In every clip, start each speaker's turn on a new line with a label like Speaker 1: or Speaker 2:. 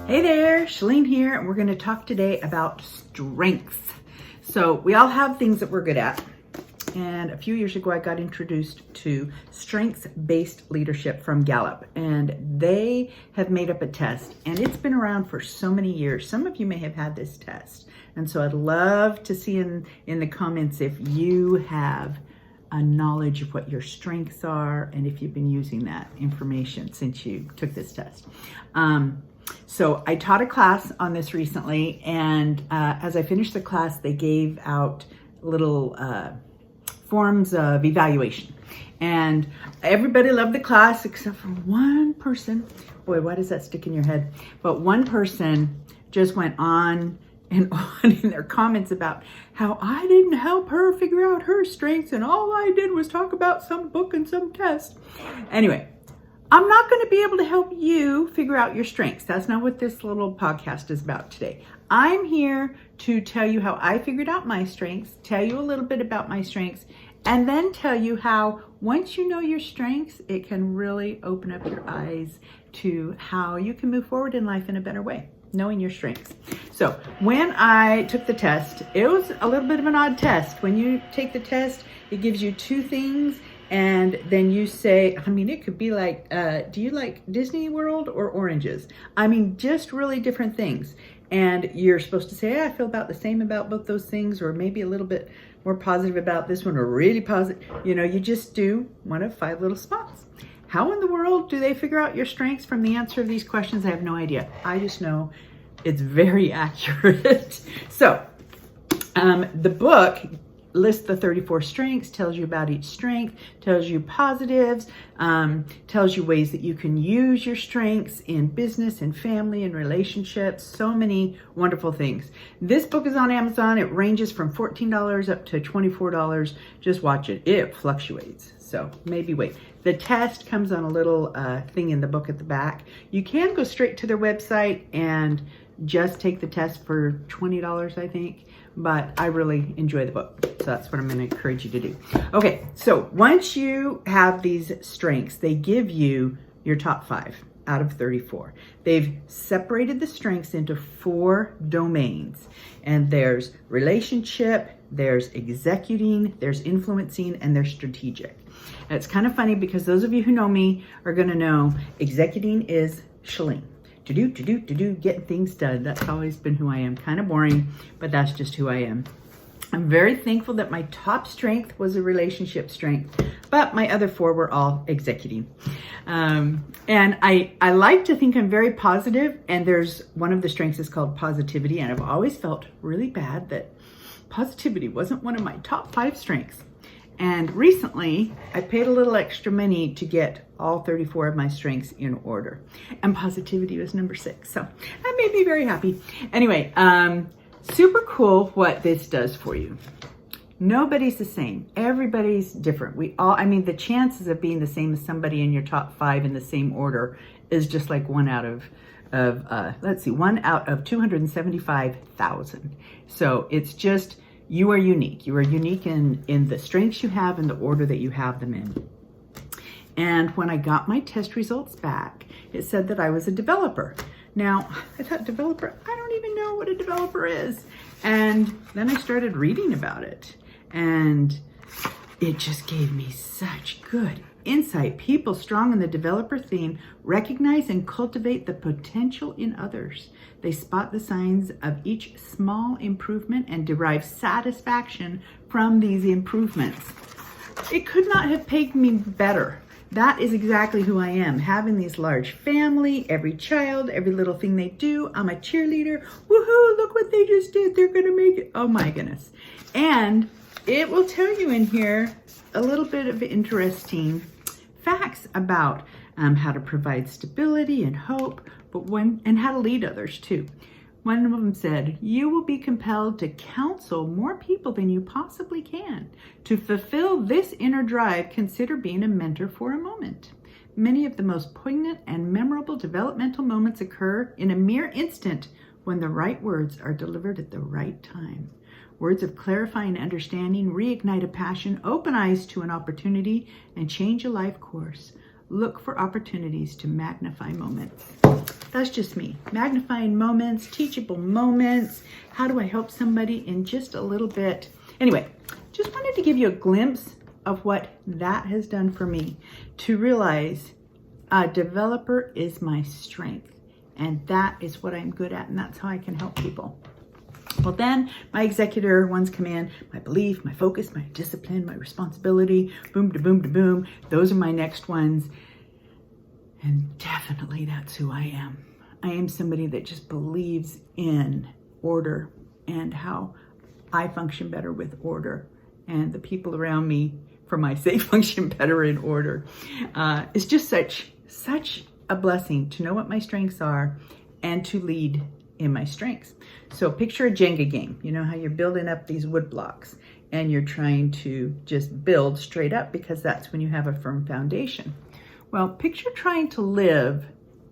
Speaker 1: Hey there, Shalene here, and we're going to talk today about strengths. So we all have things that we're good at. And a few years ago, I got introduced to strengths-based leadership from Gallup, and they have made up a test, and it's been around for so many years. Some of you may have had this test, and so I'd love to see in the comments if you have a knowledge of what your strengths are and if you've been using that information since you took this test. So I taught a class on this recently, and as I finished the class, they gave out little forms of evaluation. And everybody loved the class except for one person. Boy, why does that stick in your head? But one person just went on and on in their comments about how I didn't help her figure out her strengths and all I did was talk about some book and some test. Anyway, I'm not going to be able to help you figure out your strengths. That's not what this little podcast is about today. I'm here to tell you how I figured out my strengths, tell you a little bit about my strengths, and then tell you how once you know your strengths, it can really open up your eyes to how you can move forward in life in a better way, knowing your strengths. So when I took the test, it was a little bit of an odd test. When you take the test, it gives you two things. And then you say, it could be like, do you like Disney World or oranges? Just really different things. And you're supposed to say, I feel about the same about both those things, or maybe a little bit more positive about this one, or really positive. You just do one of 5 little spots. How in the world do they figure out your strengths from the answer of these questions? I have no idea. I just know it's very accurate. So the book lists the 34 strengths, tells you about each strength, tells you positives, tells you ways that you can use your strengths in business and family and relationships. So many wonderful things. This book is on Amazon. It ranges from $14 up to $24. Just watch it. It fluctuates. So maybe wait. The test comes on a little thing in the book at the back. You can go straight to their website and just take the test for $20, I think. But I really enjoy the book. So that's what I'm going to encourage you to do. Okay, so once you have these strengths, they give you your top 5 out of 34. They've separated the strengths into 4 domains. And there's relationship, there's executing, there's influencing, and there's strategic. And it's kind of funny because those of you who know me are going to know executing is Shalene. To do, getting things done. That's always been who I am. Kind of boring, but that's just who I am. I'm very thankful that my top strength was a relationship strength, but my other 4 were all executing. And I like to think I'm very positive, and there's one of the strengths is called positivity, and I've always felt really bad that positivity wasn't one of my top 5 strengths. And recently, I paid a little extra money to get all 34 of my strengths in order. And positivity was number 6. So that made me very happy. Anyway, super cool what this does for you. Nobody's the same. Everybody's different. The chances of being the same as somebody in your top 5 in the same order is just like 1 out of 275,000. So it's just, you are unique. You are unique in the strengths you have and the order that you have them in. And when I got my test results back, it said that I was a developer. Now, I thought developer, I don't even know what a developer is. And then I started reading about it. And it just gave me such good insight. People strong in the developer theme recognize and cultivate the potential in others. They spot the signs of each small improvement and derive satisfaction from these improvements. It could not have paid me better. That is exactly who I am. Having these large family, every child, every little thing they do. I'm a cheerleader. Woohoo, look what they just did. They're going to make it. Oh my goodness. And it will tell you in here a little bit of interesting facts about how to provide stability and hope, and how to lead others too. One of them said, you will be compelled to counsel more people than you possibly can. To fulfill this inner drive, consider being a mentor for a moment. Many of the most poignant and memorable developmental moments occur in a mere instant when the right words are delivered at the right time. Words of clarifying understanding reignite a passion, open eyes to an opportunity, and change a life course. look for opportunities to magnify moments. That's just me. Magnifying moments, teachable moments. How do I help somebody in just a little bit? Anyway, just wanted to give you a glimpse of what that has done for me, to realize a developer is my strength, and that is what I'm good at, and that's how I can help people. Well, then my executor ones come in, my belief, my focus, my discipline, my responsibility, boom to boom to boom. Those are my next ones. And definitely that's who I am. I am somebody that just believes in order and how I function better with order. And the people around me, for my sake, function better in order. It's just such a blessing to know what my strengths are and to lead in my strengths. So picture a Jenga game. You know how you're building up these wood blocks and you're trying to just build straight up because that's when you have a firm foundation. Well, picture trying to live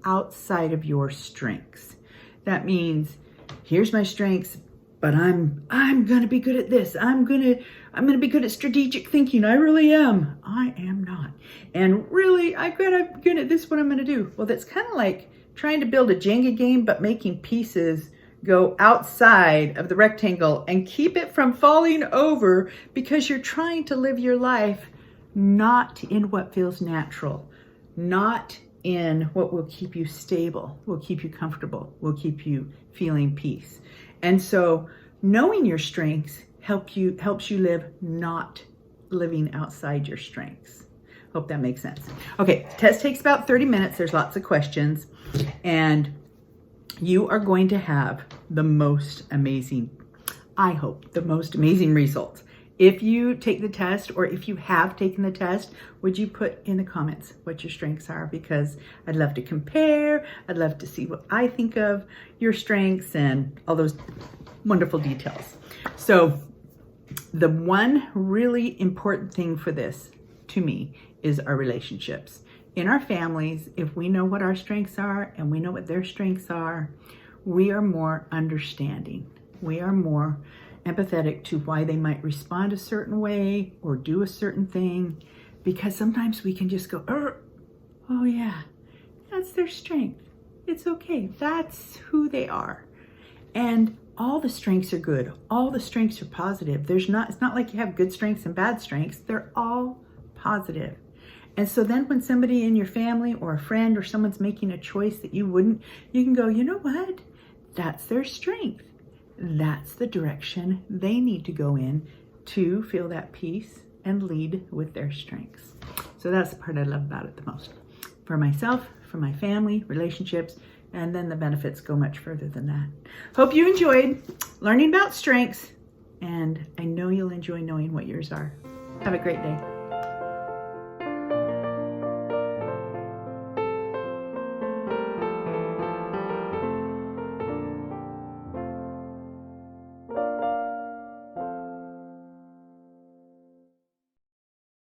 Speaker 1: outside of your strengths. That means, here's my strengths, but I'm gonna be good at this. I'm gonna be good at strategic thinking. I really am. I am not. And really, I'm good at this. What I'm gonna do? Well, that's kind of like trying to build a Jenga game, but making pieces go outside of the rectangle and keep it from falling over because you're trying to live your life not in what feels natural, not in what will keep you stable, will keep you comfortable, will keep you feeling peace. And so knowing your strengths helps you live not living outside your strengths. Hope that makes sense. Okay, test takes about 30 minutes. There's lots of questions, and you are going to have the most amazing, I hope, the most amazing results. If you take the test, or if you have taken the test, would you put in the comments what your strengths are? Because I'd love to compare. I'd love to see what I think of your strengths and all those wonderful details. So the one really important thing for this, to me, is our relationships. In our families, if we know what our strengths are and we know what their strengths are, we are more understanding. We are more empathetic to why they might respond a certain way or do a certain thing, because sometimes we can just go, oh yeah, that's their strength. It's okay. That's who they are. And all the strengths are good. All the strengths are positive. It's not like you have good strengths and bad strengths. They're all positive. And so then when somebody in your family or a friend or someone's making a choice that you wouldn't, you can go, you know what? That's their strength. That's the direction they need to go in to feel that peace and lead with their strengths. So that's the part I love about it the most. For myself, for my family, relationships, and then the benefits go much further than that. Hope you enjoyed learning about strengths, and I know you'll enjoy knowing what yours are. Have a great day.